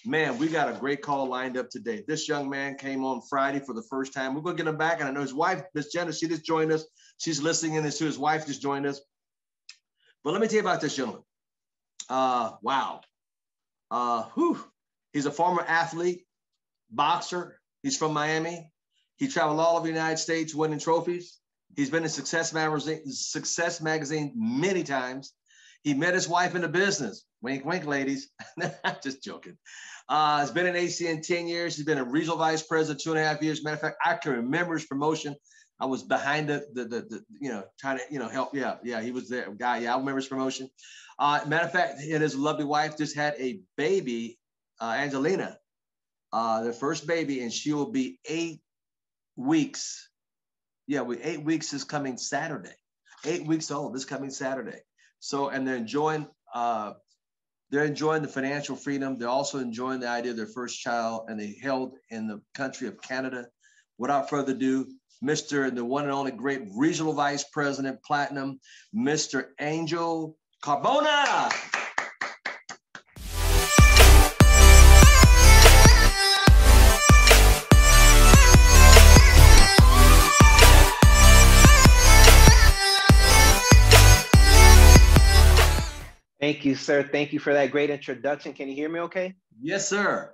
Man, we got a great call lined up today. This young man came on Friday for the first time. We're going to get him back. And I know his wife, Miss Jenna, she just joined us. She's listening in, and so his wife just joined us. But let me tell you about this gentleman. Wow. He's a former athlete, boxer. He's from Miami. He traveled all over the United States winning trophies. He's been in Success Magazine many times. He met his wife in the business. Wink, wink, ladies. Just joking. He's been in ACN 10 years. He's been a regional vice president 2.5 years. Matter of fact, I can remember his promotion. I was behind trying to, help. Yeah, he was there. Guy, yeah, I remember his promotion. Matter of fact, he and his lovely wife just had a baby, Angelina, their first baby, and she will be 8 weeks. Yeah, 8 weeks is coming Saturday. 8 weeks old this coming Saturday. So, and they're enjoying the financial freedom. They're also enjoying the idea of their first child, and they held in the country of Canada. Without further ado, Mr. the one and only great regional vice president, platinum, Mr. Angel Carmona. Thank you, sir. Thank you for that great introduction. Can you hear me okay? Yes, sir.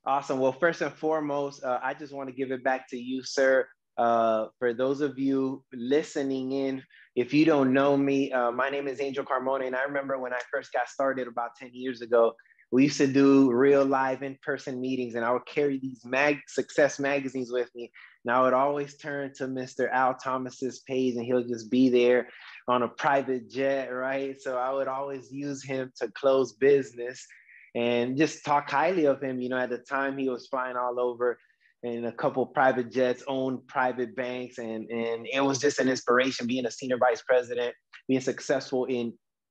Awesome. Well, first and foremost, I just want to give it back to you, sir. For those of you listening in, if you don't know me, my name is Angel Carmona, and I remember when I first got started about 10 years ago, we used to do real live in-person meetings, and I would carry these success magazines with me. And I would always turn to Mr. Al Thomas's page, and he'll just be there on a private jet, right? So I would always use him to close business and just talk highly of him. At the time he was flying all over in a couple private jets, owned private banks, and it was just an inspiration being a senior vice president, being successful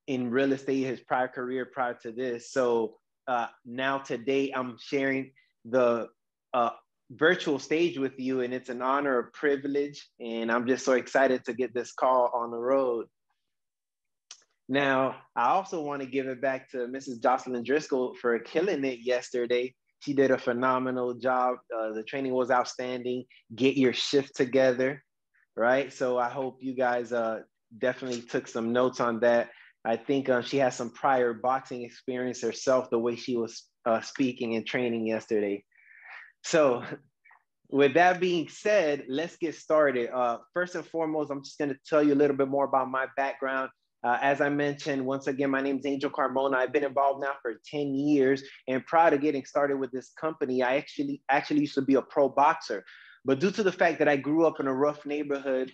in real estate, his prior career prior to this. So now today I'm sharing the virtual stage with you, and it's an honor, a privilege, and I'm just so excited to get this call on the road. Now, I also want to give it back to Mrs. Jocelyn Driscoll for killing it yesterday. She did a phenomenal job. The training was outstanding. Get your shift together, right? So I hope you guys definitely took some notes on that. I think she has some prior boxing experience herself, the way she was speaking and training yesterday. So with that being said, let's get started. First and foremost, I'm just going to tell you a little bit more about my background. As I mentioned, once again, my name is Angel Carmona. I've been involved now for 10 years. And prior to getting started with this company, I actually used to be a pro boxer. But due to the fact that I grew up in a rough neighborhood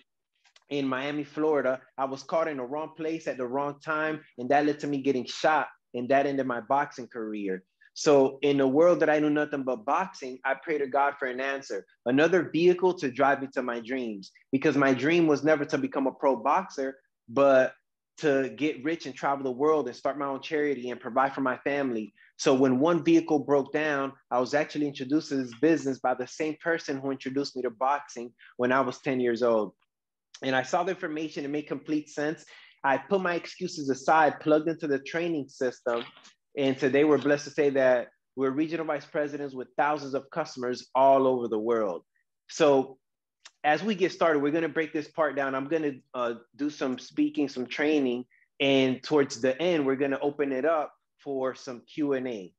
in Miami, Florida, I was caught in the wrong place at the wrong time. And that led to me getting shot. And that ended my boxing career. So in a world that I knew nothing but boxing, I prayed to God for an answer, another vehicle to drive me to my dreams, because my dream was never to become a pro boxer, but to get rich and travel the world and start my own charity and provide for my family. So when one vehicle broke down, I was actually introduced to this business by the same person who introduced me to boxing when I was 10 years old. And I saw the information, it made complete sense. I put my excuses aside, plugged into the training system. And today we're blessed to say that we're regional vice presidents with thousands of customers all over the world. So as we get started, we're going to break this part down. I'm going to do some speaking, some training, and towards the end, we're going to open it up for some Q&A.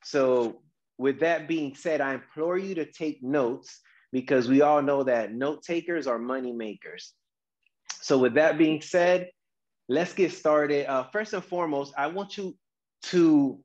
So with that being said, I implore you to take notes, because we all know that note takers are money makers. So with that being said, let's get started. First and foremost, I want you to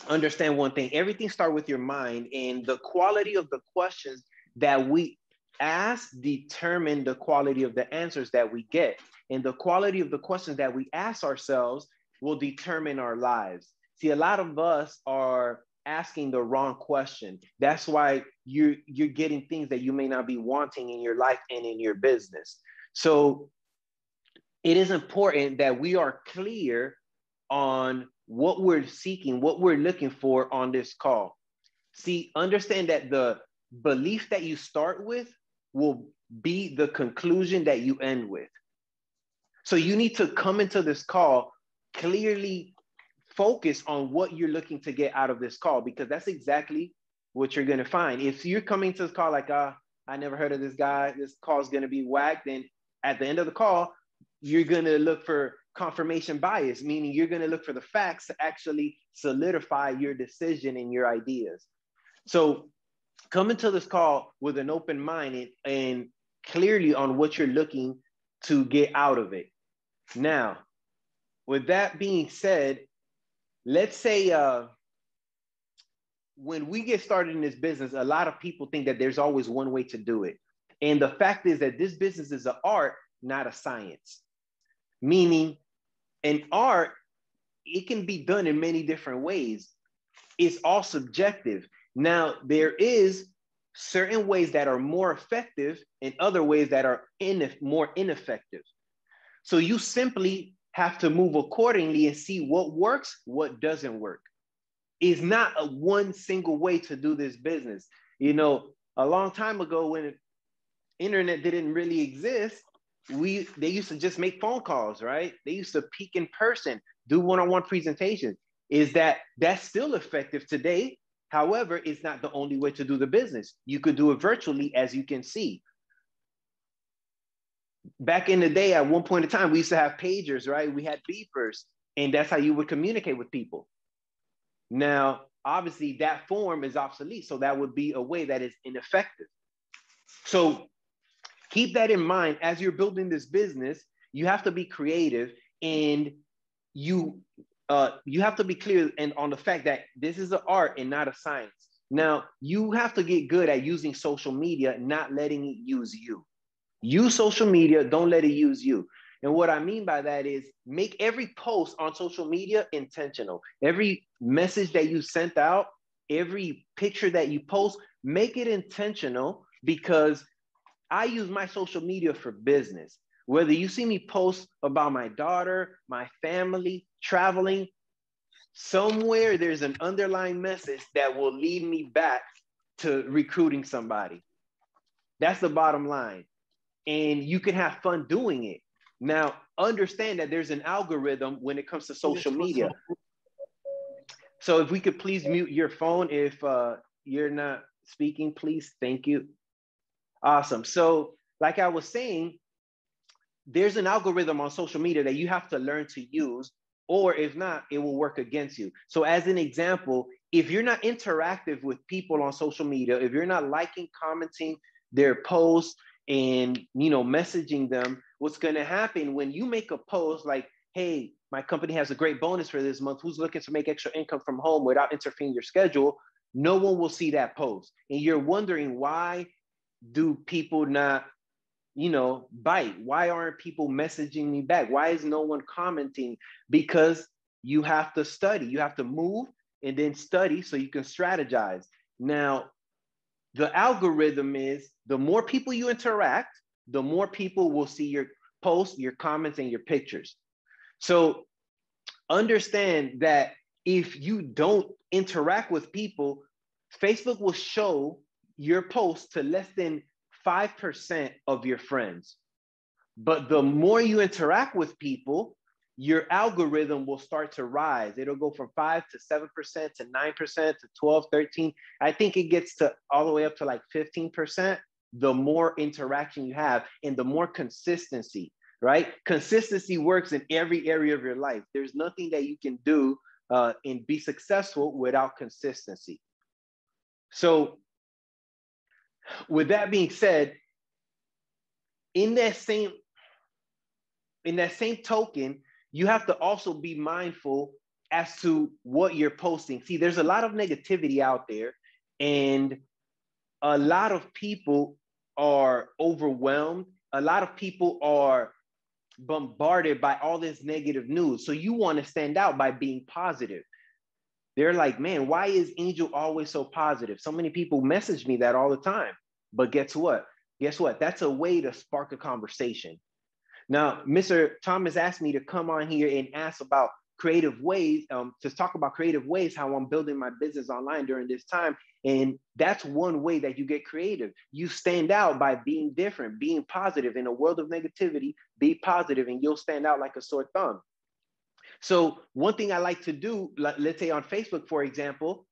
understand one thing. Everything starts with your mind, and the quality of the questions that we ask determine the quality of the answers that we get. And the quality of the questions that we ask ourselves will determine our lives. See, a lot of us are asking the wrong question. That's why you're getting things that you may not be wanting in your life and in your business. So it is important that we are clear on what we're seeking, what we're looking for on this call. See, understand that the belief that you start with will be the conclusion that you end with. So you need to come into this call clearly focus on what you're looking to get out of this call, because that's exactly what you're going to find. If you're coming to this call like, I never heard of this guy, this call is going to be whack, then at the end of the call, you're going to look for confirmation bias, meaning you're going to look for the facts to actually solidify your decision and your ideas. So come into this call with an open mind and clearly on what you're looking to get out of it. Now, with that being said, let's say when we get started in this business, a lot of people think that there's always one way to do it. And the fact is that this business is an art, not a science. Meaning, an art, it can be done in many different ways. It's all subjective. Now, there is certain ways that are more effective and other ways that are more ineffective. So you simply have to move accordingly and see what works, what doesn't work. It's not a one single way to do this business. You know, a long time ago when internet didn't really exist, they used to just make phone calls, right? They used to peek in person, do one-on-one presentations. That's still effective today? However, it's not the only way to do the business. You could do it virtually, as you can see. Back in the day, at one point in time, we used to have pagers, right? We had beepers, and that's how you would communicate with people. Now, obviously, that form is obsolete, so that would be a way that is ineffective. So keep that in mind as you're building this business. You have to be creative, and you have to be clear and on the fact that this is an art and not a science. Now, you have to get good at using social media, not letting it use you. Use social media, don't let it use you. And what I mean by that is make every post on social media intentional. Every message that you sent out, every picture that you post, make it intentional, because I use my social media for business. Whether you see me post about my daughter, my family, traveling, somewhere there's an underlying message that will lead me back to recruiting somebody. That's the bottom line. And you can have fun doing it. Now, understand that there's an algorithm when it comes to social media. So if we could please mute your phone if you're not speaking, please. Thank you. Awesome. So like I was saying, there's an algorithm on social media that you have to learn to use, or if not, it will work against you. So as an example, if you're not interactive with people on social media, if you're not liking, commenting their posts and, you know, messaging them, what's going to happen when you make a post like, hey, my company has a great bonus for this month, who's looking to make extra income from home without interfering your schedule? No one will see that post. And you're wondering, why do people not, you know, bite? Why aren't people messaging me back? Why is no one commenting? Because you have to study, you have to move and then study so you can strategize. Now, the algorithm is the more people you interact, the more people will see your posts, your comments, and your pictures. So understand that if you don't interact with people, Facebook will show your posts to less than 5% of your friends. But the more you interact with people, your algorithm will start to rise. It'll go from 5 to 7% to 9% to 12, 13. I think it gets to all the way up to like 15%. The more interaction you have and the more consistency, right? Consistency works in every area of your life. There's nothing that you can do and be successful without consistency. So with that being said, in that same token, you have to also be mindful as to what you're posting. See, there's a lot of negativity out there, and a lot of people are overwhelmed. A lot of people are bombarded by all this negative news. So you want to stand out by being positive. They're like, man, why is Angel always so positive? So many people message me that all the time. But guess what? That's a way to spark a conversation. Now, Mr. Thomas asked me to come on here and ask about creative ways, to talk about creative ways, how I'm building my business online during this time. And that's one way that you get creative. You stand out by being different, being positive. In a world of negativity, be positive and you'll stand out like a sore thumb. So one thing I like to do, let's say on Facebook, for example,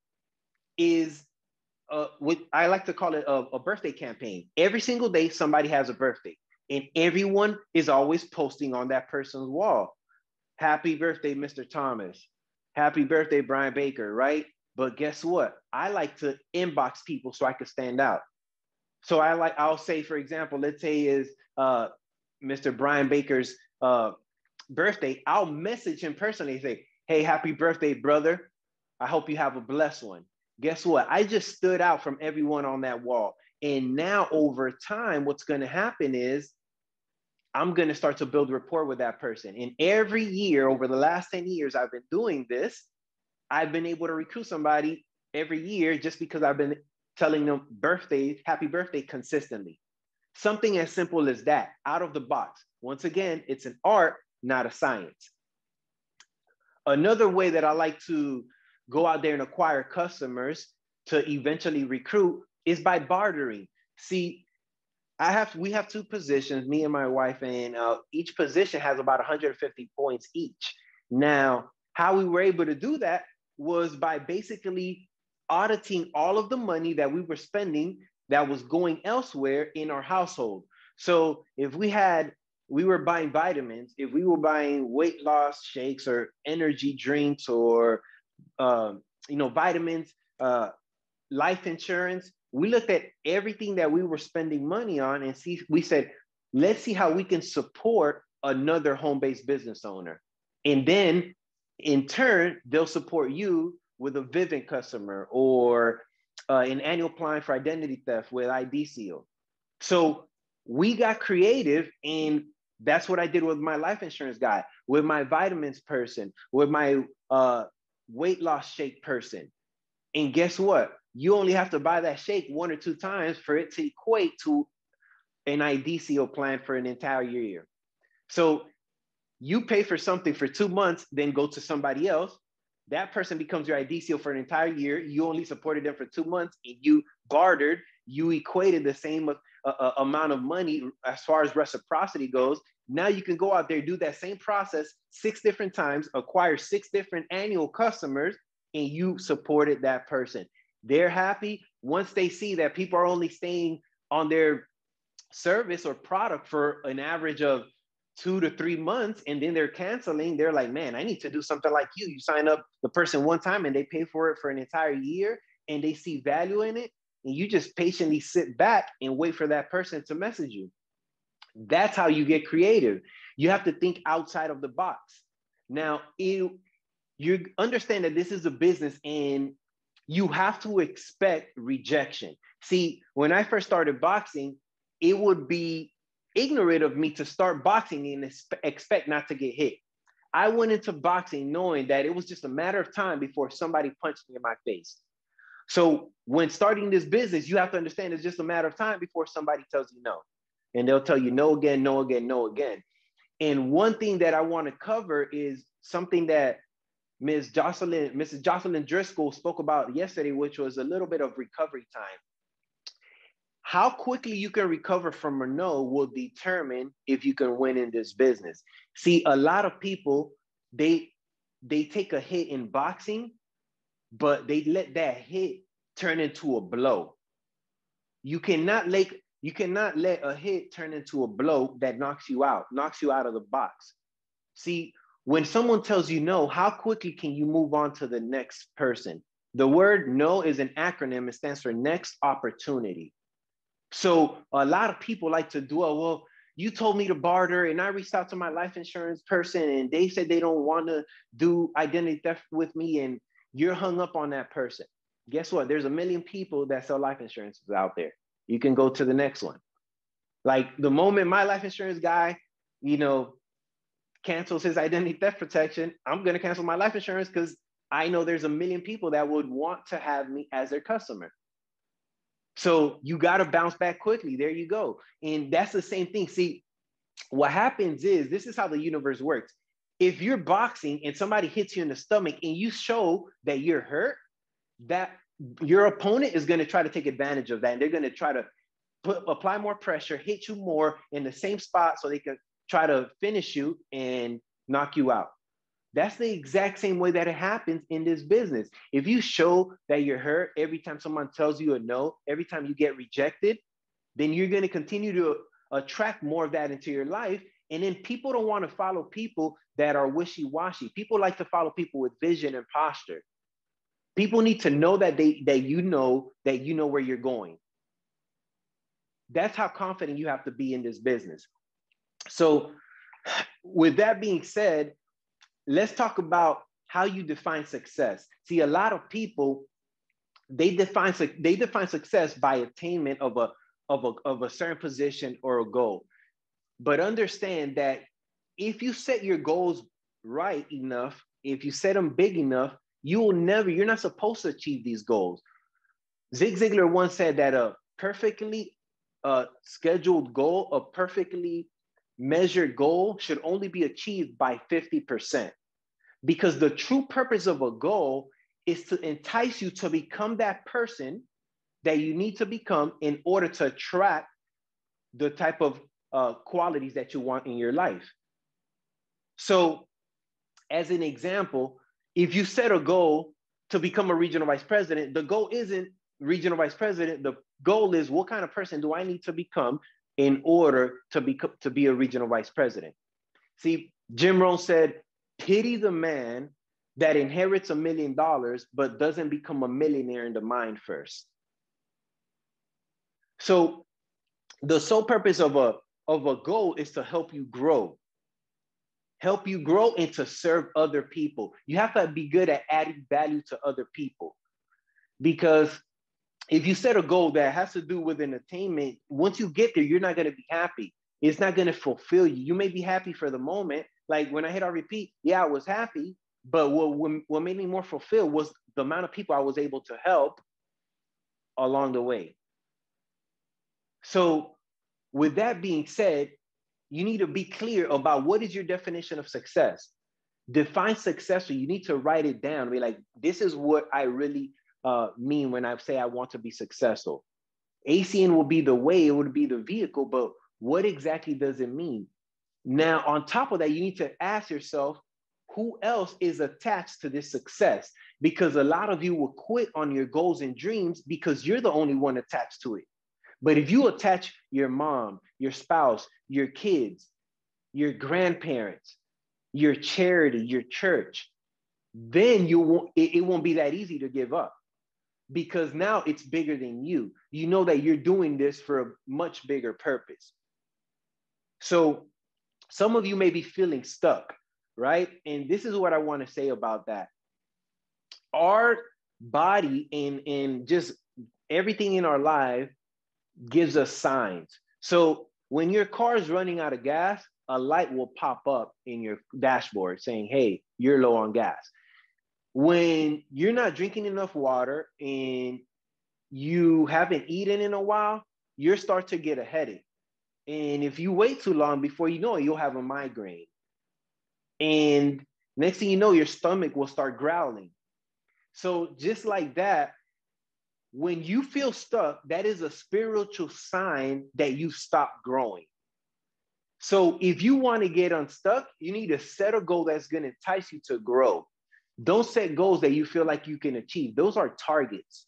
is what I like to call it a birthday campaign. Every single day, somebody has a birthday, and everyone is always posting on that person's wall. Happy birthday, Mr. Thomas. Happy birthday, Brian Baker, right? But guess what? I like to inbox people so I can stand out. So I'll say, for example, let's say is Mr. Brian Baker's birthday. I'll message him personally and say, hey, happy birthday, brother. I hope you have a blessed one. Guess what? I just stood out from everyone on that wall. And now over time, what's going to happen is I'm going to start to build rapport with that person. And every year over the last 10 years, I've been doing this. I've been able to recruit somebody every year just because I've been telling them happy birthday consistently. Something as simple as that, out of the box. Once again, it's an art, not a science. Another way that I like to go out there and acquire customers to eventually recruit is by bartering. See, we have two positions, me and my wife, and each position has about 150 points each. Now, how we were able to do that was by basically auditing all of the money that we were spending that was going elsewhere in our household. So if we were buying vitamins, if we were buying weight loss shakes or energy drinks or vitamins, life insurance, we looked at everything that we were spending money on and we said, let's see how we can support another home-based business owner. And then in turn, they'll support you with a Vivint customer or an annual plan for identity theft with ID Seal. So we got creative, and that's what I did with my life insurance guy, with my vitamins person, with my weight loss shake person. And guess what? You only have to buy that shake 1 or 2 times for it to equate to an ID Seal plan for an entire year. So you pay for something for 2 months, then go to somebody else. That person becomes your ID Seal for an entire year. You only supported them for 2 months, and you bartered. You equated the same amount of money as far as reciprocity goes. Now you can go out there, do that same process 6 different times, acquire 6 different annual customers, and you supported that person. They're happy. Once they see that people are only staying on their service or product for an average of 2 to 3 months, and then they're canceling, they're like, man, I need to do something like you. You sign up the person one time and they pay for it for an entire year and they see value in it. And you just patiently sit back and wait for that person to message you. That's how you get creative. You have to think outside of the box. Now, you understand that this is a business and you have to expect rejection. See, when I first started boxing, it would be ignorant of me to start boxing and expect not to get hit. I went into boxing knowing that it was just a matter of time before somebody punched me in my face. So when starting this business, you have to understand it's just a matter of time before somebody tells you no. And they'll tell you no again, no again, no again. And one thing that I want to cover is something that Mrs. Jocelyn Driscoll spoke about yesterday, which was a little bit of recovery time. How quickly you can recover from a no will determine if you can win in this business. See, a lot of people, they take a hit in boxing, but they let that hit turn into a blow. You cannot let a hit turn into a blow that knocks you out of the box. See, when someone tells you no, how quickly can you move on to the next person? The word no is an acronym. It stands for next opportunity. So a lot of people like to dwell, well, you told me to barter and I reached out to my life insurance person and they said they don't want to do identity theft with me and you're hung up on that person. Guess what? There's 1 million people that sell life insurances out there. You can go to the next one. Like the moment my life insurance guy, cancels his identity theft protection, I'm going to cancel my life insurance because I know there's 1 million people that would want to have me as their customer. So you got to bounce back quickly. There you go. And that's the same thing. See, what happens is, this is how the universe works. If you're boxing and somebody hits you in the stomach and you show that you're hurt, that your opponent is going to try to take advantage of that. And they're going to try to apply more pressure, hit you more in the same spot so they can try to finish you and knock you out. That's the exact same way that it happens in this business. If you show that you're hurt every time someone tells you a no, every time you get rejected, then you're going to continue to attract more of that into your life. And then people don't want to follow people that are wishy-washy. People like to follow people with vision and posture. People need to know that you know where you're going. That's how confident you have to be in this business. So with that being said, let's talk about how you define success. See, a lot of people, they define success by attainment of a certain position or a goal. But understand that if you set your goals right enough, if you set them big enough, you're not supposed to achieve these goals. Zig Ziglar once said that a perfectly scheduled goal, a perfectly measured goal should only be achieved by 50%. Because the true purpose of a goal is to entice you to become that person that you need to become in order to attract the type of qualities that you want in your life. So as an example, if you set a goal to become a regional vice president, the goal isn't regional vice president. The goal is, what kind of person do I need to become in order to be a regional vice president? See, Jim Rohn said, pity the man that inherits $1 million, but doesn't become a millionaire in the mind first. So the sole purpose of a goal is to help you grow and to serve other people. You have to be good at adding value to other people. Because if you set a goal that has to do with an attainment, once you get there, you're not going to be happy. It's not going to fulfill you. You may be happy for the moment. Like when I hit RVP, yeah, I was happy. But what made me more fulfilled was the amount of people I was able to help along the way. So with that being said, you need to be clear about what is your definition of success. Define success, so you need to write it down. Be like, this is what I really mean when I say I want to be successful. ACN will be the way, it would be the vehicle, but what exactly does it mean? Now, on top of that, you need to ask yourself, who else is attached to this success? Because a lot of you will quit on your goals and dreams because you're the only one attached to it. But if you attach your mom, your spouse, your kids, your grandparents, your charity, your church, then it won't be that easy to give up, because now it's bigger than you. You know that you're doing this for a much bigger purpose. So some of you may be feeling stuck, right? And this is what I want to say about that. Our body and just everything in our life gives us signs. So when your car is running out of gas, a light will pop up in your dashboard saying, hey, you're low on gas. When you're not drinking enough water and you haven't eaten in a while, you'll start to get a headache. And if you wait too long, before you know it, you'll have a migraine. And next thing you know, your stomach will start growling. So just like that, when you feel stuck, that is a spiritual sign that you stopped growing. So if you want to get unstuck, you need to set a goal that's going to entice you to grow. Don't set goals that you feel like you can achieve. Those are targets.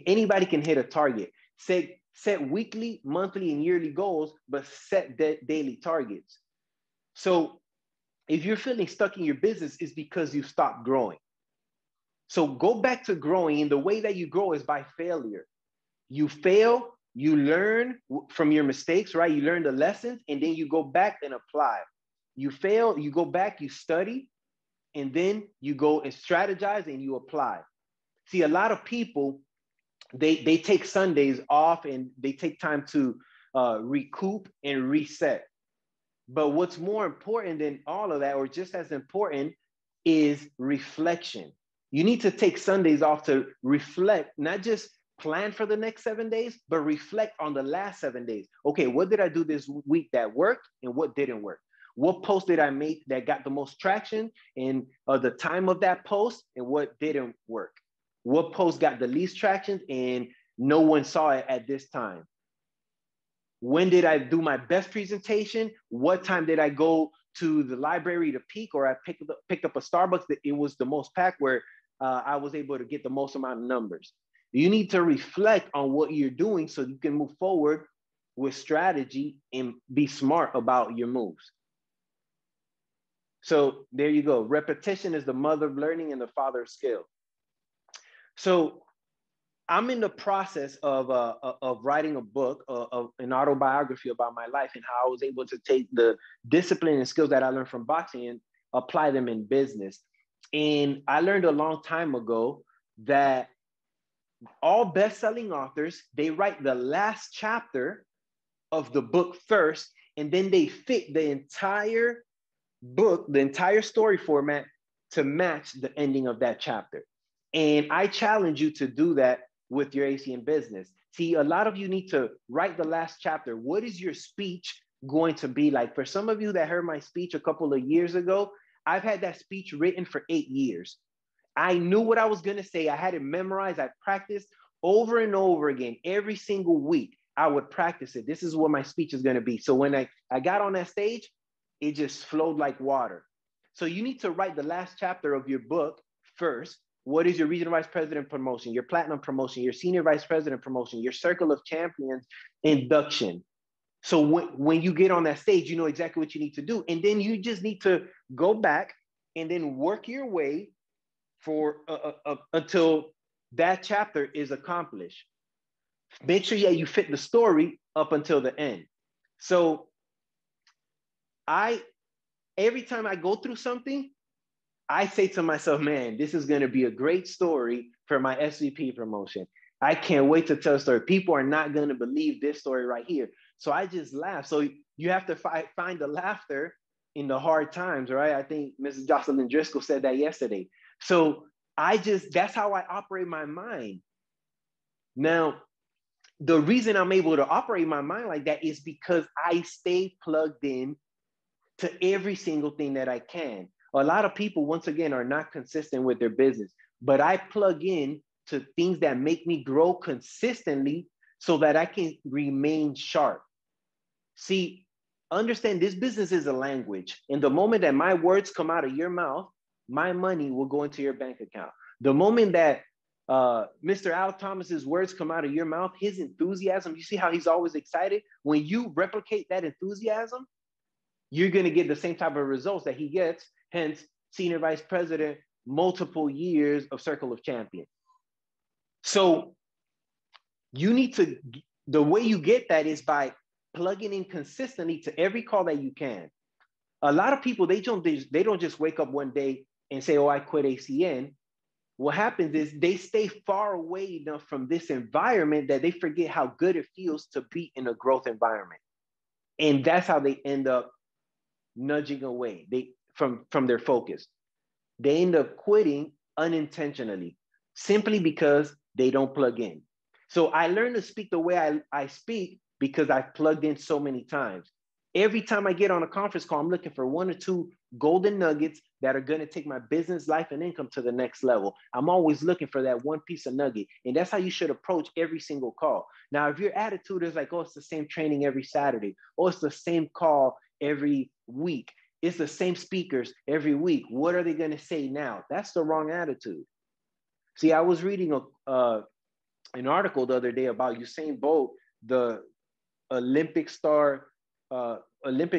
Anybody can hit a target. Set weekly, monthly, and yearly goals, but set daily targets. So if you're feeling stuck in your business, it's because you stopped growing. So go back to growing, and the way that you grow is by failure. You fail, you learn from your mistakes, right? You learn the lessons, and then you go back and apply. You fail, you go back, you study, and then you go and strategize and you apply. See, a lot of people, they take Sundays off and they take time to recoup and reset. But what's more important than all of that, or just as important, is reflection. You need to take Sundays off to reflect, not just plan for the next 7 days, but reflect on the last 7 days. Okay, what did I do this week that worked and what didn't work? What post did I make that got the most traction and the time of that post, and what didn't work? What post got the least traction and no one saw it at this time? When did I do my best presentation? What time did I go to the library to peak, or I picked up a Starbucks that it was the most packed, where I was able to get the most amount of numbers. You need to reflect on what you're doing so you can move forward with strategy and be smart about your moves. So there you go. Repetition is the mother of learning and the father of skill. So I'm in the process of writing a book, of an autobiography about my life and how I was able to take the discipline and skills that I learned from boxing and apply them in business. And I learned a long time ago that all best-selling authors, they write the last chapter of the book first, and then they fit the entire book, the entire story format to match the ending of that chapter. And I challenge you to do that with your ACN business. See, a lot of you need to write the last chapter. What is your speech going to be like? For some of you that heard my speech a couple of years ago, I've had that speech written for 8 years. I knew what I was going to say. I had it memorized. I practiced over and over again. Every single week, I would practice it. This is what my speech is going to be. So when I got on that stage, it just flowed like water. So you need to write the last chapter of your book first. What is your regional vice president promotion, your platinum promotion, your senior vice president promotion, your circle of champions induction? So when you get on that stage, you know exactly what you need to do. And then you just need to go back and then work your way for until that chapter is accomplished. Make sure you fit the story up until the end. So every time I go through something, I say to myself, man, this is going to be a great story for my SVP promotion. I can't wait to tell the story. People are not going to believe this story right here. So I just laugh. So you have to find the laughter in the hard times, right? I think Mrs. Jocelyn Driscoll said that yesterday. So that's how I operate my mind. Now, the reason I'm able to operate my mind like that is because I stay plugged in to every single thing that I can. A lot of people, once again, are not consistent with their business, but I plug in to things that make me grow consistently so that I can remain sharp. See, understand this business is a language. And the moment that my words come out of your mouth, my money will go into your bank account. The moment that Mr. Al Thomas's words come out of your mouth, his enthusiasm, you see how he's always excited? When you replicate that enthusiasm, you're going to get the same type of results that he gets. Hence, senior vice president, multiple years of Circle of Champions. So the way you get that is by plugging in consistently to every call that you can. A lot of people, they don't just wake up one day and say, oh, I quit ACN. What happens is they stay far away enough from this environment that they forget how good it feels to be in a growth environment. And that's how they end up nudging away from their focus. They end up quitting unintentionally simply because they don't plug in. So I learned to speak the way I speak because I've plugged in so many times. Every time I get on a conference call, I'm looking for 1 or 2 golden nuggets that are going to take my business, life, and income to the next level. I'm always looking for that one piece of nugget. And that's how you should approach every single call. Now, if your attitude is like, oh, it's the same training every Saturday, or it's the same call every week, it's the same speakers every week, what are they going to say now? That's the wrong attitude. See, I was reading an article the other day about Usain Bolt, the Olympic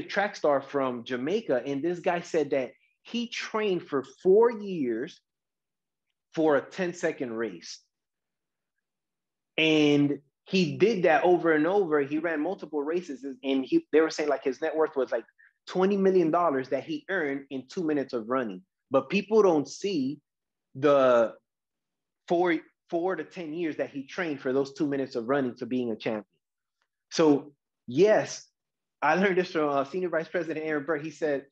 track star from Jamaica. And this guy said that he trained for 4 years for a 10-second race. And he did that over and over. He ran multiple races, and they were saying like his net worth was like $20 million that he earned in 2 minutes of running. But people don't see the 4 to 10 years that he trained for those 2 minutes of running to being a champion. So yes, I learned this from Senior Vice President Aaron Burr. He said,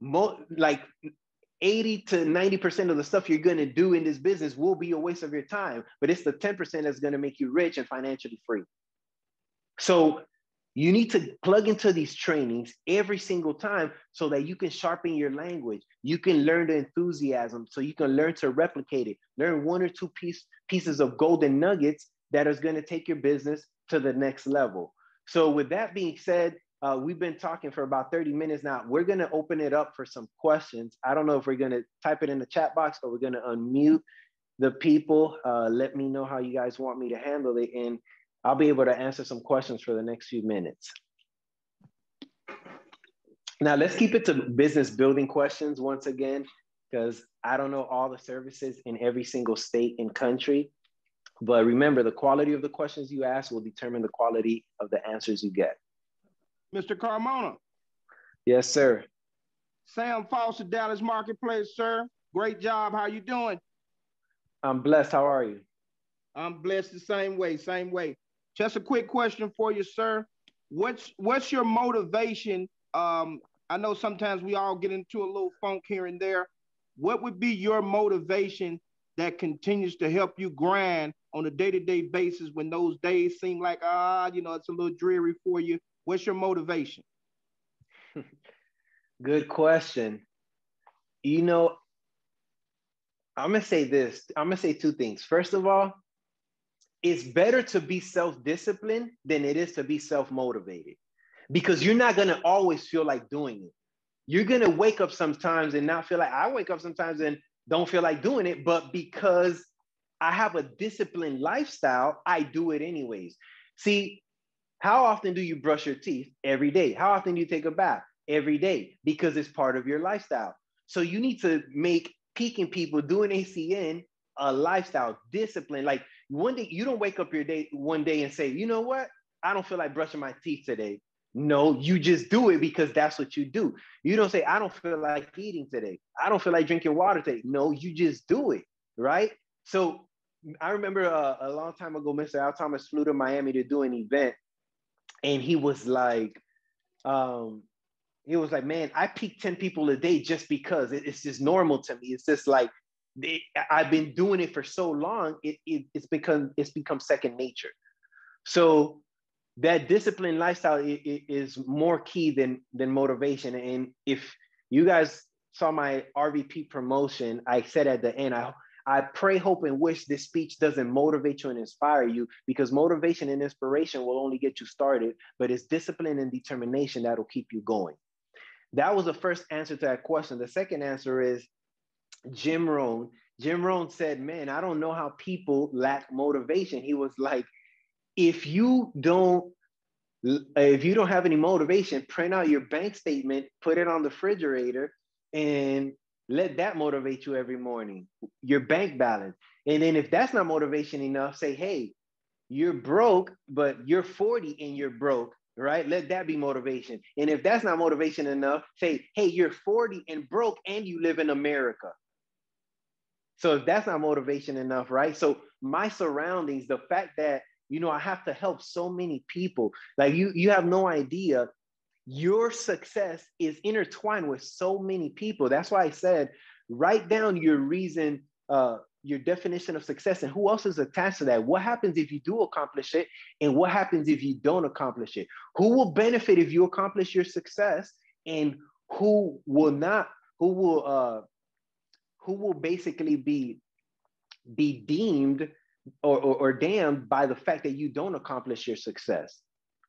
like 80 to 90% of the stuff you're going to do in this business will be a waste of your time, but it's the 10% that's going to make you rich and financially free. So you need to plug into these trainings every single time so that you can sharpen your language. You can learn the enthusiasm so you can learn to replicate it. Learn 1 or 2 pieces of golden nuggets that is going to take your business to the next level. So with that being said, We've been talking for about 30 minutes now. We're going to open it up for some questions. I don't know if we're going to type it in the chat box or we're going to unmute the people. Let me know how you guys want me to handle it, and I'll be able to answer some questions for the next few minutes. Now, let's keep it to business building questions once again, because I don't know all the services in every single state and country. But remember, the quality of the questions you ask will determine the quality of the answers you get. Mr. Carmona. Yes, sir. Sam Foster, Dallas Marketplace, sir. Great job. How you doing? I'm blessed. How are you? I'm blessed the same way, same way. Just a quick question for you, sir. What's your motivation? I know sometimes we all get into a little funk here and there. What would be your motivation that continues to help you grind on a day-to-day basis when those days seem like, it's a little dreary for you? What's your motivation? Good question. You know, I'm going to say this. I'm going to say two things. First of all, it's better to be self-disciplined than it is to be self-motivated, because you're not going to always feel like doing it. You're going to wake up sometimes and not feel like, I wake up sometimes and don't feel like doing it, but because I have a disciplined lifestyle, I do it anyways. See, how often do you brush your teeth? Every day. How often do you take a bath? Every day, because it's part of your lifestyle. So you need to make peaking people doing ACN a lifestyle discipline. Like one day, you don't wake up your day one day and say, you know what? I don't feel like brushing my teeth today. No, you just do it because that's what you do. You don't say, I don't feel like eating today. I don't feel like drinking water today. No, you just do it, right? So I remember a long time ago, Mr. Al Thomas flew to Miami to do an event. And he was like, man, I peak 10 people a day just because it's just normal to me. It's just like, I've been doing it for so long, it's become second nature. So that disciplined lifestyle is more key than motivation. And if you guys saw my RVP promotion, I said at the end, I pray, hope, and wish this speech doesn't motivate you and inspire you, because motivation and inspiration will only get you started, but it's discipline and determination that'll keep you going. That was the first answer to that question. The second answer is Jim Rohn. Jim Rohn said, man, I don't know how people lack motivation. He was like, if you don't have any motivation, print out your bank statement, put it on the refrigerator, and let that motivate you every morning, your bank balance. And then if that's not motivation enough, say, hey, you're broke, but you're 40 and you're broke, right? Let that be motivation. And if that's not motivation enough, say, hey, you're 40 and broke and you live in America. So if that's not motivation enough, right? So my surroundings, the fact that, I have to help so many people, like you have no idea. Your success is intertwined with so many people. That's why I said, write down your reason, your definition of success, and who else is attached to that. What happens if you do accomplish it? And what happens if you don't accomplish it? Who will benefit if you accomplish your success? And who will not, who will basically be deemed or damned by the fact that you don't accomplish your success?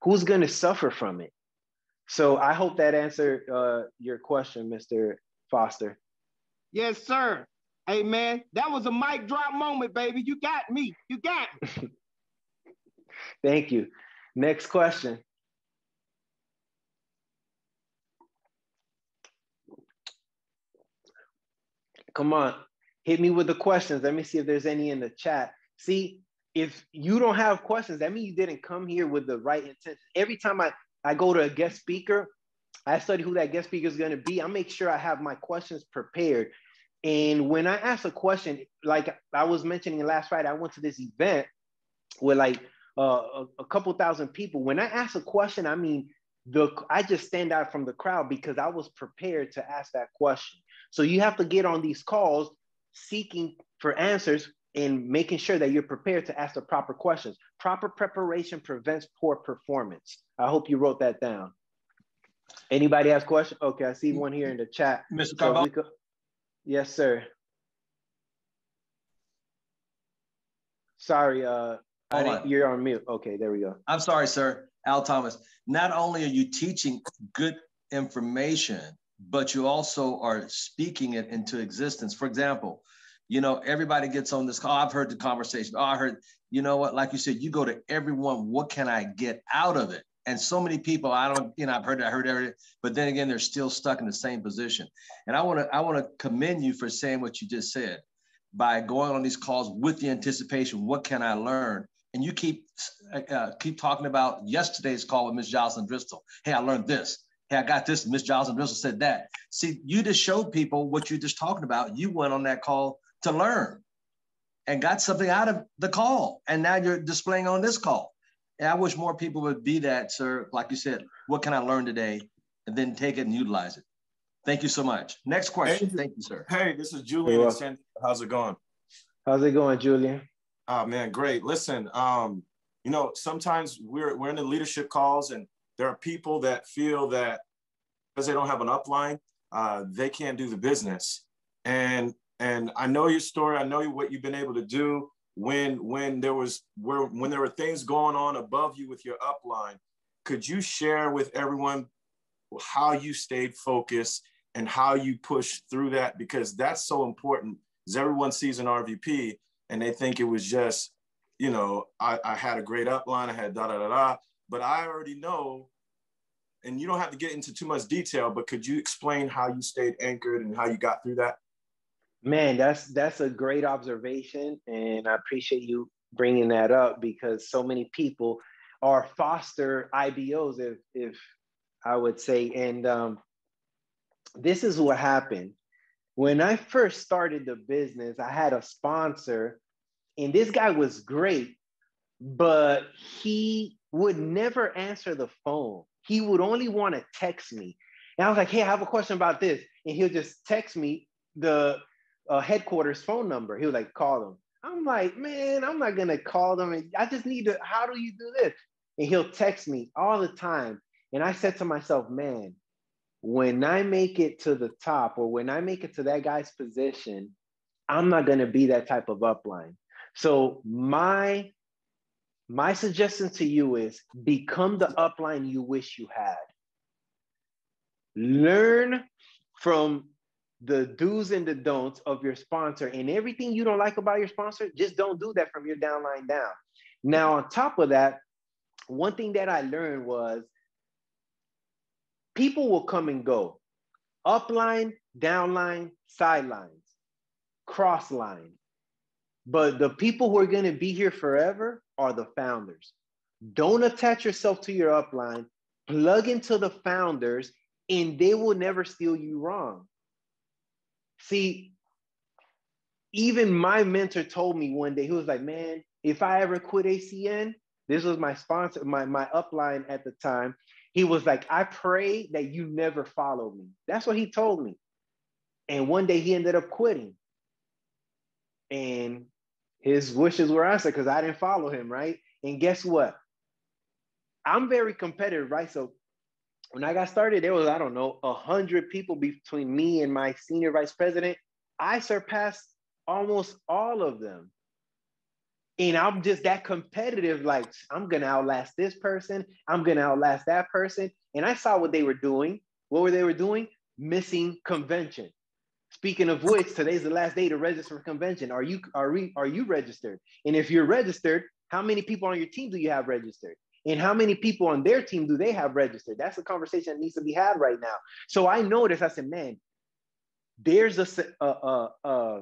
Who's going to suffer from it? So I hope that answered your question, Mr. Foster. Yes, sir. Hey, man, that was a mic drop moment, baby. You got me. You got me. Thank you. Next question. Come on, hit me with the questions. Let me see if there's any in the chat. See, if you don't have questions, that means you didn't come here with the right intention. Every time I go to a guest speaker, I study who that guest speaker is going to be. I make sure I have my questions prepared. And when I ask a question, like I was mentioning last Friday, I went to this event with like a couple thousand people. When I ask a question, I mean, I just stand out from the crowd because I was prepared to ask that question. So you have to get on these calls seeking for answers and making sure that you're prepared to ask the proper questions. Proper preparation prevents poor performance. I hope you wrote that down. Anybody has questions? Okay, I see one here in the chat. Mr. Carmona? So yes, sir. Sorry, Hold on. You're on mute. Okay, there we go. I'm sorry, sir. Al Thomas. Not only are you teaching good information, but you also are speaking it into existence. For example, you know, everybody gets on this call. I've heard the conversation. Oh, I heard, you know what, like you said, you go to everyone, what can I get out of it? And so many people, I don't, you know, I heard everything, but then again, they're still stuck in the same position. And I want to commend you for saying what you just said by going on these calls with the anticipation, what can I learn? And you keep talking about yesterday's call with Miss Jocelyn Driscoll. Hey, I learned this. Hey, I got this. Miss Jocelyn Driscoll said that. See, you just showed people what you're just talking about. You went on that call to learn and got something out of the call. And now you're displaying on this call. And I wish more people would be that, sir. Like you said, what can I learn today? And then take it and utilize it. Thank you so much. Next question. Thank you, sir. Hey, this is Julian in San Diego. How's it going? How's it going, Julian? Oh man, great. Listen, you know, sometimes we're in the leadership calls and there are people that feel that because they don't have an upline, they can't do the business. And I know your story. I know what you've been able to do when there were things going on above you with your upline. Could you share with everyone how you stayed focused and how you pushed through that? Because that's so important. Because everyone sees an RVP and they think it was just, you know, I had a great upline, I had da-da-da-da, but I already know, and you don't have to get into too much detail, but could you explain how you stayed anchored and how you got through that? Man, that's a great observation. And I appreciate you bringing that up because so many people are foster IBOs, if I would say. And this is what happened. When I first started the business, I had a sponsor and this guy was great, but he would never answer the phone. He would only want to text me. And I was like, hey, I have a question about this. And he'll just text me the headquarters phone number. He was like, call them. I'm like, man, I'm not going to call them. And I just need to, how do you do this? And he'll text me all the time. And I said to myself, man, when I make it to the top or when I make it to that guy's position, I'm not going to be that type of upline. So my suggestion to you is become the upline you wish you had. Learn from the do's and the don'ts of your sponsor, and everything you don't like about your sponsor, just don't do that from your downline down. Now, on top of that, one thing that I learned was people will come and go. Upline, downline, sidelines, cross line. But the people who are going to be here forever are the founders. Don't attach yourself to your upline. Plug into the founders, and they will never steal you wrong. See, even my mentor told me one day, he was like, man, if I ever quit ACN, this was my sponsor, my upline at the time. He was like, I pray that you never follow me. That's what he told me. And one day he ended up quitting. And his wishes were answered because I didn't follow him, right? And guess what? I'm very competitive, right? So when I got started, there was, I don't know, 100 people between me and my senior vice president. I surpassed almost all of them. And I'm just that competitive, like, I'm going to outlast this person. I'm going to outlast that person. And I saw what they were doing. What were they doing? Missing convention. Speaking of which, today's the last day to register for convention. Are you registered? And if you're registered, how many people on your team do you have registered? And how many people on their team do they have registered? That's a conversation that needs to be had right now. So I noticed, I said, man, there's a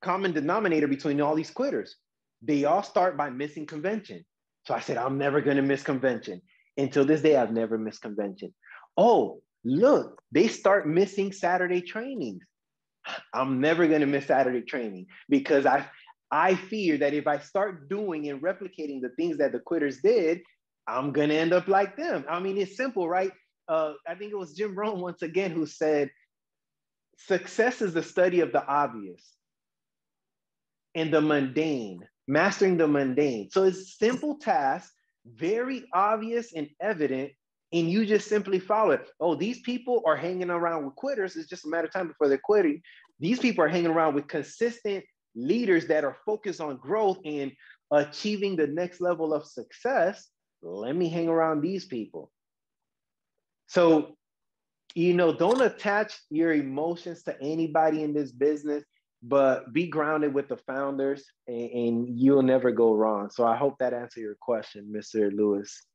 common denominator between all these quitters. They all start by missing convention. So I said, I'm never going to miss convention. Until this day, I've never missed convention. Oh, look, they start missing Saturday trainings. I'm never going to miss Saturday training because I fear that if I start doing and replicating the things that the quitters did, I'm going to end up like them. I mean, it's simple, right? I think it was Jim Rohn once again who said, success is the study of the obvious and the mundane, mastering the mundane. So it's simple tasks, very obvious and evident, and you just simply follow it. Oh, these people are hanging around with quitters. It's just a matter of time before they're quitting. These people are hanging around with consistent leaders that are focused on growth and achieving the next level of success, let me hang around these people. So, you know, don't attach your emotions to anybody in this business, but be grounded with the founders, and you'll never go wrong. So I hope that answered your question, Mr. Lewis.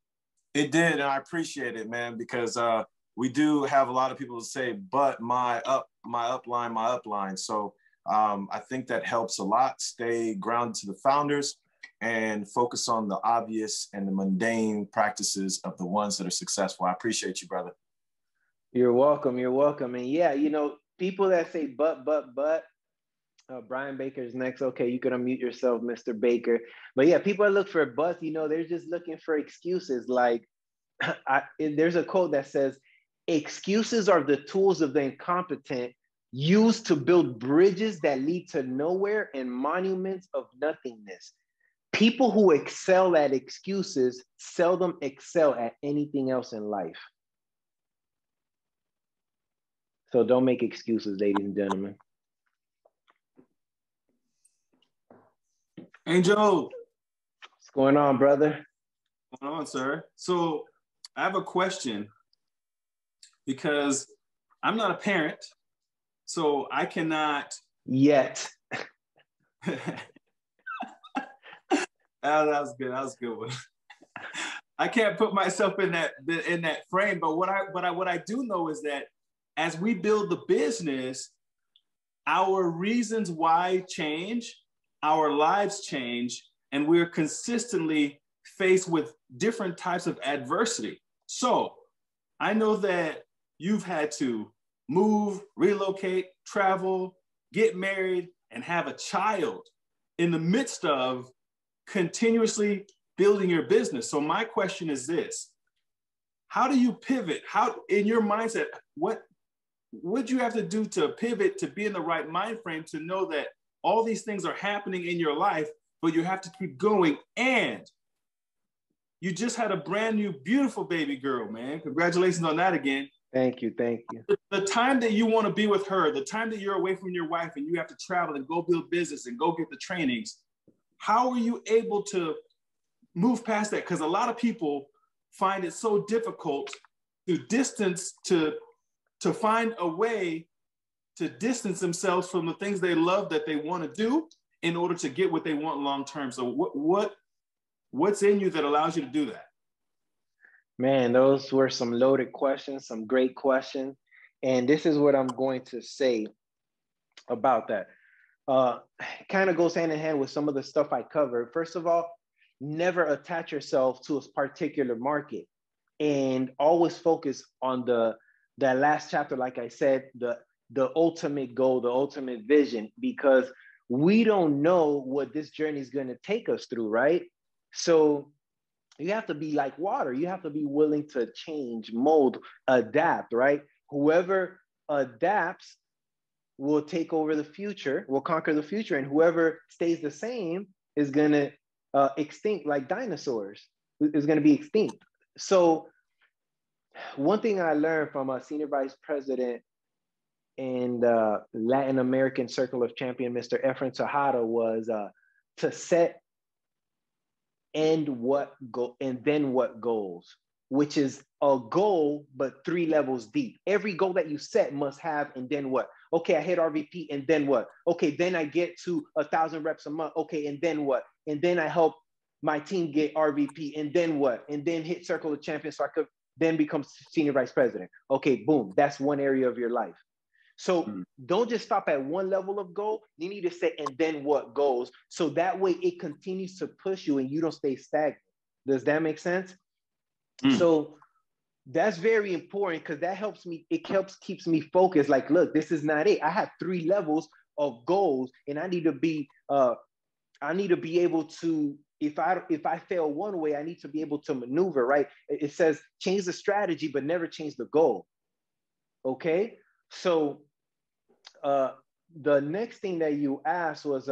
It did, and I appreciate it, man, because we do have a lot of people say, but my upline. So I think that helps a lot. Stay grounded to the founders and focus on the obvious and the mundane practices of the ones that are successful. I appreciate you, brother. You're welcome. You're welcome. And yeah, you know, people that say but, Brian Baker's next. Okay, you can unmute yourself, Mr. Baker. But yeah, people that look for buts, you know, they're just looking for excuses. Like, there's a quote that says, excuses are the tools of the incompetent used to build bridges that lead to nowhere and monuments of nothingness. People who excel at excuses seldom excel at anything else in life. So don't make excuses, ladies and gentlemen. Angel. What's going on, brother? What's going on, sir? So I have a question, because I'm not a parent, so I cannot yet. That was good. That was a good one. I can't put myself in that frame, but what I do know is that as we build the business, our reasons why change, our lives change, and we're consistently faced with different types of adversity. So I know that you've had to move, relocate, travel, get married, and have a child in the midst of continuously building your business. So my question is this: how do you pivot? How, in your mindset, what would you have to do to pivot to be in the right mind frame to know that all these things are happening in your life, but you have to keep going? And you just had a brand new, beautiful baby girl, man. Congratulations on that again. Thank you. Thank you. The time that you want to be with her, the time that you're away from your wife and you have to travel and go build business and go get the trainings, how are you able to move past that? Because a lot of people find it so difficult to distance, to find a way to distance themselves from the things they love that they want to do in order to get what they want long term. So what's in you that allows you to do that? Man, those were some loaded questions, some great questions. And this is what I'm going to say about that. Kind of goes hand in hand with some of the stuff I covered. First of all, never attach yourself to a particular market, and always focus on that last chapter, like I said, the ultimate goal, the ultimate vision, because we don't know what this journey is going to take us through, right? So you have to be like water. You have to be willing to change, mold, adapt, right? Whoever adapts will take over the future, will conquer the future, and whoever stays the same is going to extinct, like dinosaurs, is going to be extinct. So one thing I learned from a senior vice president in the Latin American Circle of Champions, Mr. Efren Tejada, was to set and then what goals, which is a goal, but 3 levels deep. Every goal that you set must have, and then what? Okay, I hit RVP, and then what? Okay, then I get to 1,000 reps a month. Okay, and then what? And then I help my team get RVP, and then what? And then hit Circle of Champions so I could then become senior vice president. Okay, boom, that's one area of your life. So don't just stop at one level of goal. You need to set and then what goals, so that way it continues to push you and you don't stay stagnant. Does that make sense? So that's very important, because that helps me. It keeps me focused. Like, look, this is not it. I have 3 levels of goals, and I need to be able to, if I fail one way, I need to be able to maneuver, right? It says change the strategy, but never change the goal. Okay. So the next thing that you asked was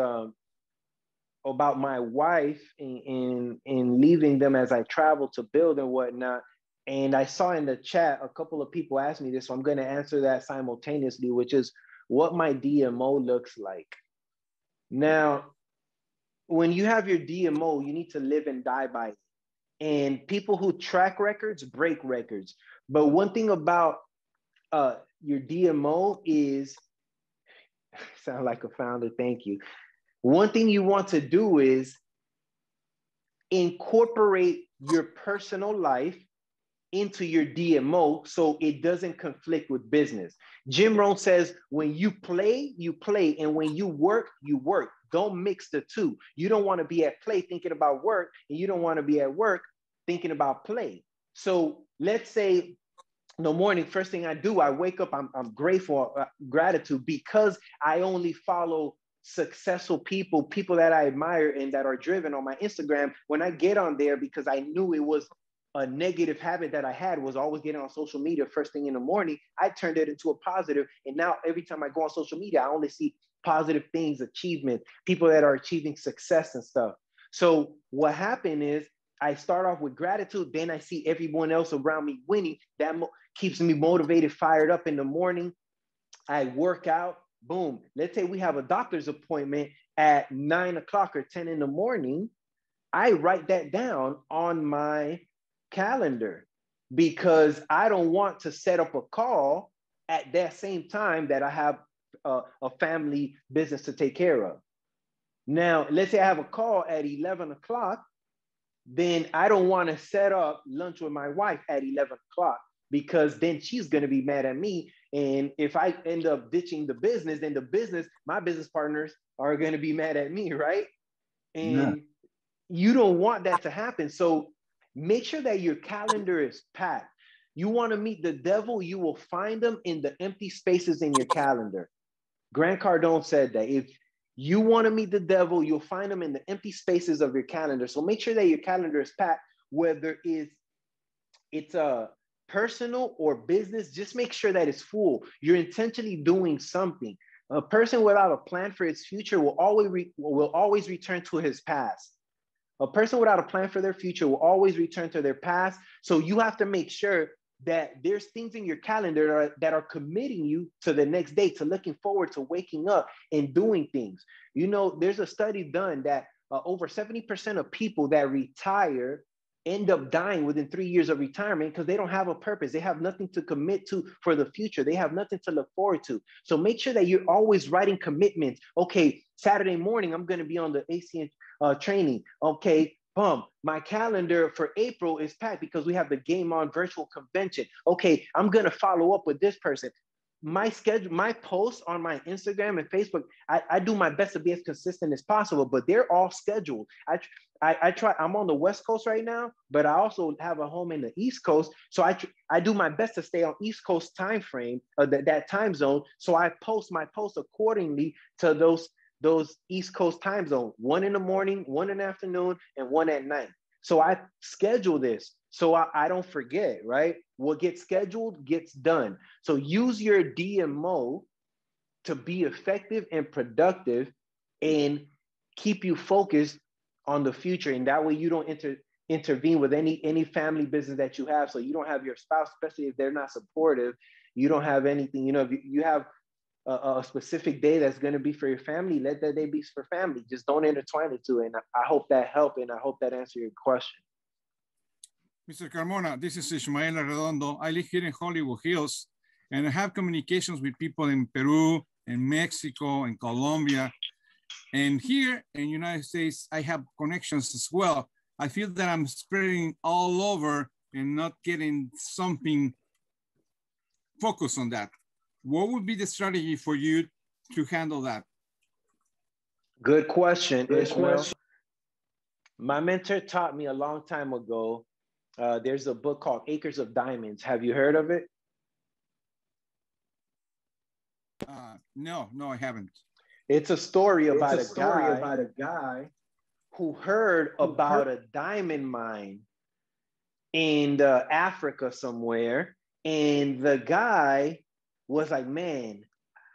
about my wife in leaving them as I travel to build and whatnot. And I saw in the chat a couple of people asked me this, so I'm going to answer that simultaneously, which is what my DMO looks like. Now, when you have your DMO, you need to live and die by it. And people who track records break records. But one thing about your DMO is, sound like a founder, thank you. One thing you want to do is incorporate your personal life into your DMO so it doesn't conflict with business. Jim Rohn says, when you play, and when you work, you work. Don't mix the two. You don't want to be at play thinking about work, and you don't want to be at work thinking about play. So let's say in the morning, first thing I do, I wake up, I'm grateful, gratitude, because I only follow successful people that I admire and that are driven on my Instagram. When I get on there, because I knew it was a negative habit that I had, was always getting on social media first thing in the morning, I turned it into a positive. And now every time I go on social media, I only see positive things, achievement, people that are achieving success and stuff. So what happened is I start off with gratitude, then I see everyone else around me winning. That keeps me motivated, fired up in the morning. I work out, boom. Let's say we have a doctor's appointment at 9 o'clock or 10 in the morning. I write that down on my calendar because I don't want to set up a call at that same time that I have a family business to take care of. Now, let's say I have a call at 11 o'clock, then I don't want to set up lunch with my wife at 11 o'clock because then she's going to be mad at me. And if I end up ditching the business, then my business partners are going to be mad at me, right? And you don't want that to happen. So make sure that your calendar is packed. You want to meet the devil, you will find them in the empty spaces in your calendar. Grant Cardone said that if you want to meet the devil, you'll find them in the empty spaces of your calendar. So make sure that your calendar is packed, whether it's a personal or business, just make sure that it's full. You're intentionally doing something. A person without a plan for his future will always return to his past. A person without a plan for their future will always return to their past. So you have to make sure that there's things in your calendar that are committing you to the next day, to looking forward to waking up and doing things. You know, there's a study done that over 70% of people that retire end up dying within 3 years of retirement because they don't have a purpose. They have nothing to commit to for the future. They have nothing to look forward to. So make sure that you're always writing commitments. Okay, Saturday morning, I'm going to be on the ACN training. Okay, my calendar for April is packed because we have the Game On virtual convention. Okay, I'm going to follow up with this person. My schedule, my posts on my Instagram and Facebook, I do my best to be as consistent as possible, but they're all scheduled. I try, I'm on the West Coast right now, but I also have a home in the East Coast. So I do my best to stay on East Coast time frame, that time zone. So I post my posts accordingly to those East Coast time zone, 1 in the morning, 1 in the afternoon, and 1 at night. So I schedule this so I don't forget, right? What gets scheduled gets done. So use your DMO to be effective and productive and keep you focused on the future. And that way you don't intervene with any family business that you have. So you don't have your spouse, especially if they're not supportive, you don't have anything, you know, if you have a specific day that's going to be for your family, let that day be for family. Just don't intertwine the two. And I hope that helped, and I hope that answered your question. Mr. Carmona, this is Ismael Arredondo. I live here in Hollywood Hills, and I have communications with people in Peru, in Mexico, in Colombia. And here in the United States, I have connections as well. I feel that I'm spreading all over and not getting something focused on that. What would be the strategy for you to handle that? Good question, Ishmael. My mentor taught me a long time ago. There's a book called Acres of Diamonds. Have you heard of it? No, I haven't. It's a story about a guy who heard about a diamond mine in Africa somewhere. And the guy was like, man,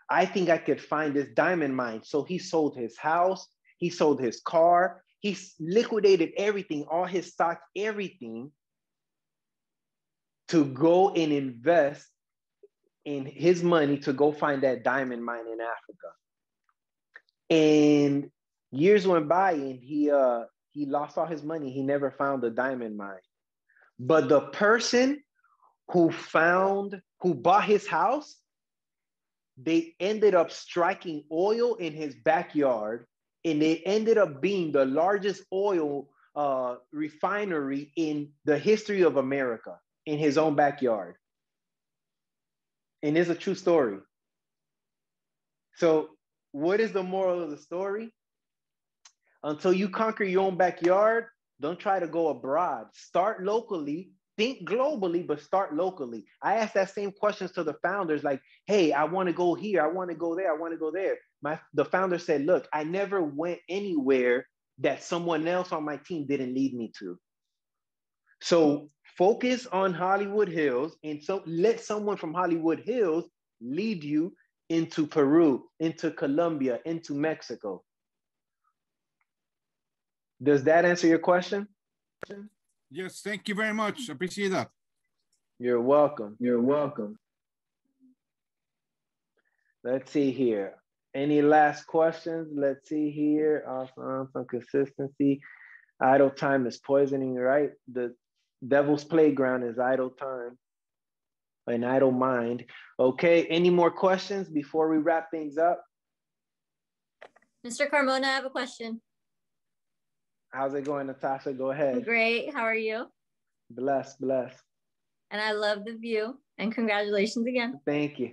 I think I could find this diamond mine. So he sold his house, he sold his car, he liquidated everything, all his stock, everything, to go and invest in his money to go find that diamond mine in Africa. And years went by and he lost all his money. He never found a diamond mine. But the person who bought his house, they ended up striking oil in his backyard, and it ended up being the largest oil refinery in the history of America in his own backyard. And it's a true story. So what is the moral of the story? Until you conquer your own backyard, don't try to go abroad. Start locally. Think globally, but start locally. I asked that same questions to the founders, like, hey, I want to go here. I want to go there. I want to go there. The founder said, look, I never went anywhere that someone else on my team didn't lead me to. So focus on Hollywood Hills, and so let someone from Hollywood Hills lead you into Peru, into Colombia, into Mexico. Does that answer your question? Yes, thank you very much. Appreciate that. You're welcome. You're welcome. Let's see here. Any last questions? Let's see here. Awesome. Some consistency. Idle time is poisoning, right? The devil's playground is idle time. An idle mind. Okay, any more questions before we wrap things up? Mr. Carmona, I have a question. How's it going, Natasha? Go ahead. Great. How are you? Blessed, blessed. And I love the view. And congratulations again. Thank you.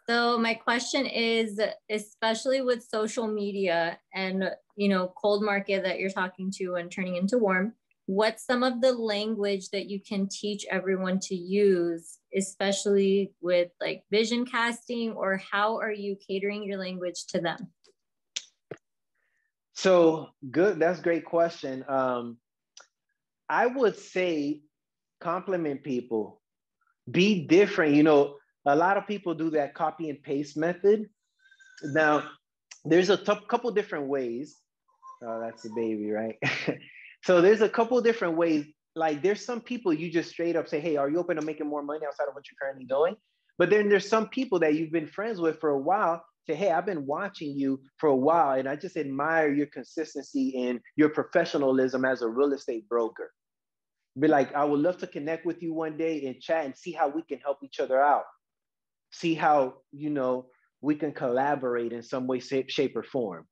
So my question is, especially with social media and, you know, cold market that you're talking to and turning into warm, what's some of the language that you can teach everyone to use, especially with like vision casting, or how are you catering your language to them? So good. That's a great question. I would say compliment people, be different. You know, a lot of people do that copy and paste method. Now, there's a couple different ways. Oh, that's a baby, right? So there's a couple different ways. Like there's some people you just straight up say, hey, are you open to making more money outside of what you're currently doing? But then there's some people that you've been friends with for a while, say, hey, I've been watching you for a while, and I just admire your consistency and your professionalism as a real estate broker. Be like, I would love to connect with you one day and chat and see how we can help each other out. See how, you know, we can collaborate in some way, shape, or form.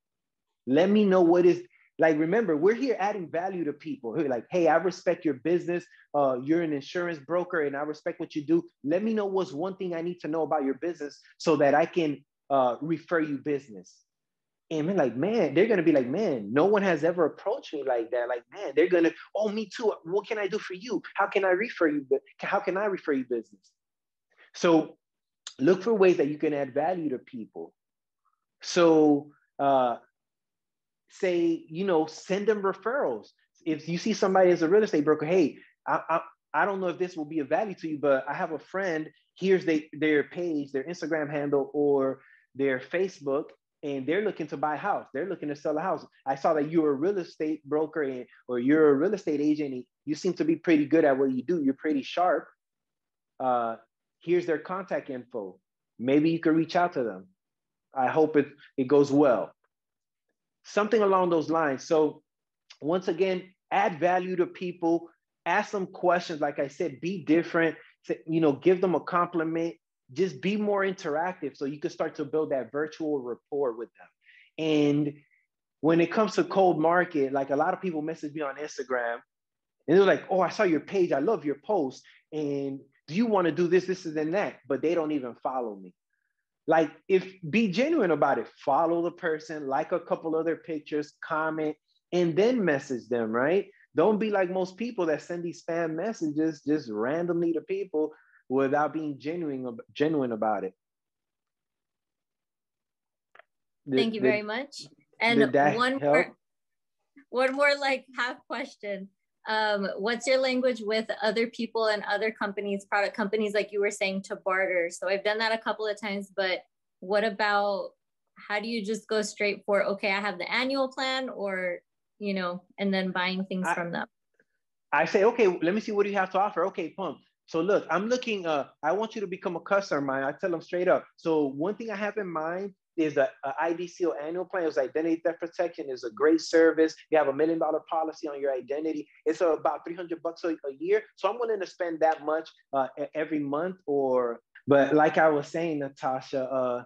Let me know what is, like, remember, we're here adding value to people. Who are like, hey, I respect your business. You're an insurance broker and I respect what you do. Let me know what's one thing I need to know about your business so that I can refer you business. And man, like, man, they're going to be like, man, no one has ever approached me like that. Like, man, they're going to, oh, me too. What can I do for you? How can I refer you? How can I refer you business? So look for ways that you can add value to people. So say, you know, send them referrals. If you see somebody as a real estate broker, hey, I don't know if this will be of value to you, but I have a friend, here's their page, their Instagram handle, or their Facebook, and they're looking to buy a house. They're looking to sell a house. I saw that you're a real estate broker or you're a real estate agent. And you seem to be pretty good at what you do. You're pretty sharp. Here's their contact info. Maybe you could reach out to them. I hope it goes well. Something along those lines. So once again, add value to people, ask them questions. Like I said, be different, you know, give them a compliment, just be more interactive so you can start to build that virtual rapport with them. And when it comes to cold market, like a lot of people message me on Instagram and they're like, oh, I saw your page. I love your post. And do you want to do this, this, and that? But they don't even follow me. Like, be genuine about it. Follow the person, like a couple other pictures, comment, and then message them, right? Don't be like most people that send these spam messages just randomly to people without being genuine about it. Thank you very much. And one more like half question. What's your language with other people and other companies, product companies, like you were saying, to barter? So I've done that a couple of times, but what about, how do you just go straight for, okay, I have the annual plan, or, you know, and then buying things from them? I say, okay, let me see what you have to offer. Okay, pump. So look, I'm looking, I want you to become a customer of mine. I tell them straight up. So one thing I have in mind is the IDCO annual plan. It's identity theft protection. Is a great service. You have $1 million policy on your identity. It's about $300 a year. So I'm willing to spend that much every month. But like I was saying, Natasha,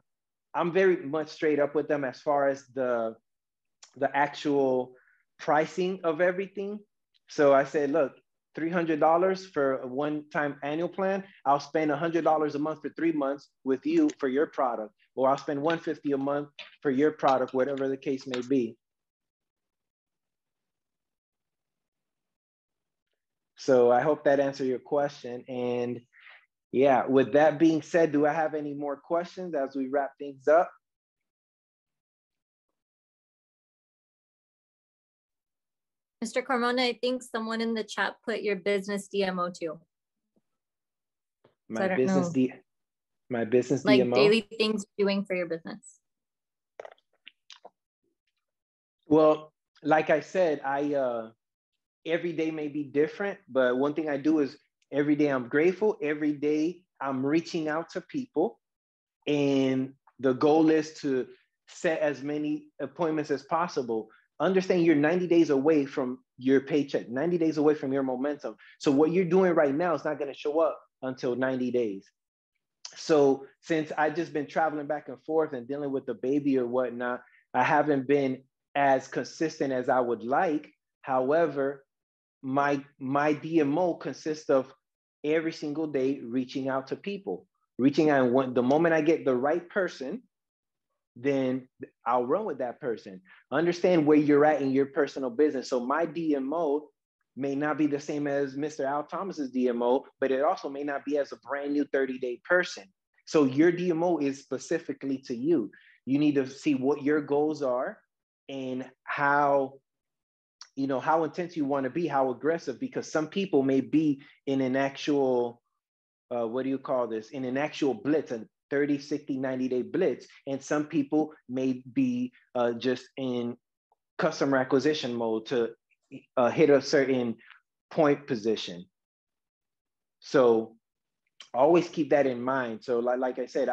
I'm very much straight up with them as far as the actual pricing of everything. So I said, look, $300 for a one-time annual plan. I'll spend $100 a month for 3 months with you for your product, or I'll spend $150 a month for your product, whatever the case may be. So I hope that answered your question. And yeah, with that being said, do I have any more questions as we wrap things up? Mr. Carmona, I think someone in the chat put your business DMO too. My business DMO? Like daily things you're doing for your business. Well, like I said, every day may be different, but one thing I do is every day I'm grateful. Every day I'm reaching out to people, and the goal is to set as many appointments as possible. Understand you're 90 days away from your paycheck, 90 days away from your momentum. So what you're doing right now is not going to show up until 90 days. So since I've just been traveling back and forth and dealing with the baby or whatnot, I haven't been as consistent as I would like. However, my DMO consists of every single day reaching out to people, reaching out. And the moment I get the right person, then I'll run with that person. Understand where you're at in your personal business. So my DMO may not be the same as Mr. Al Thomas's DMO, but it also may not be as a brand new 30-day person. So your DMO is specifically to you. You need to see what your goals are and how intense you want to be, how aggressive, because some people may be in an actual, in an actual blitz, a 30, 60, 90-day blitz. And some people may be just in customer acquisition mode to hit a certain point position. So always keep that in mind. So like I said,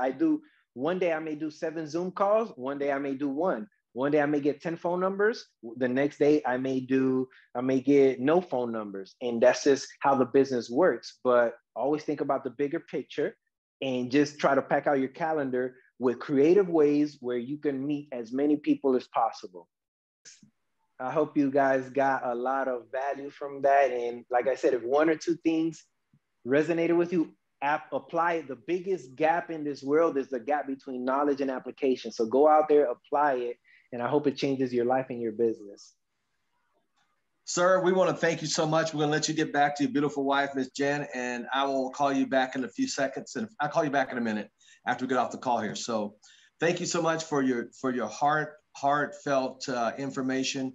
one day I may do 7 Zoom calls. One day I may do 1. One day I may get 10 phone numbers. The next day I may get no phone numbers. And that's just how the business works. But always think about the bigger picture and just try to pack out your calendar with creative ways where you can meet as many people as possible. I hope you guys got a lot of value from that. And like I said, if 1 or 2 things resonated with you, apply it. The biggest gap in this world is the gap between knowledge and application. So go out there, apply it, and I hope it changes your life and your business. Sir, we want to thank you so much. We're going to let you get back to your beautiful wife, Miss Jen, and I will call you back in a few seconds. And I'll call you back in a minute after we get off the call here. So thank you so much for your heartfelt information,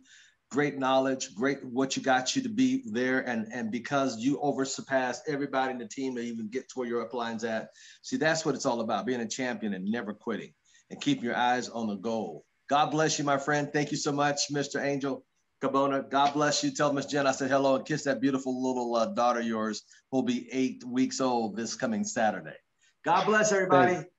great knowledge, great what you got you to be there. And because you surpassed everybody in the team to even get to where your upline's at. See, that's what it's all about, being a champion and never quitting and keeping your eyes on the goal. God bless you, my friend. Thank you so much, Mr. Angel Carmona. God bless you. Tell Miss Jen I said hello and kiss that beautiful little daughter of yours who'll be 8 weeks old this coming Saturday. God bless everybody. Thanks.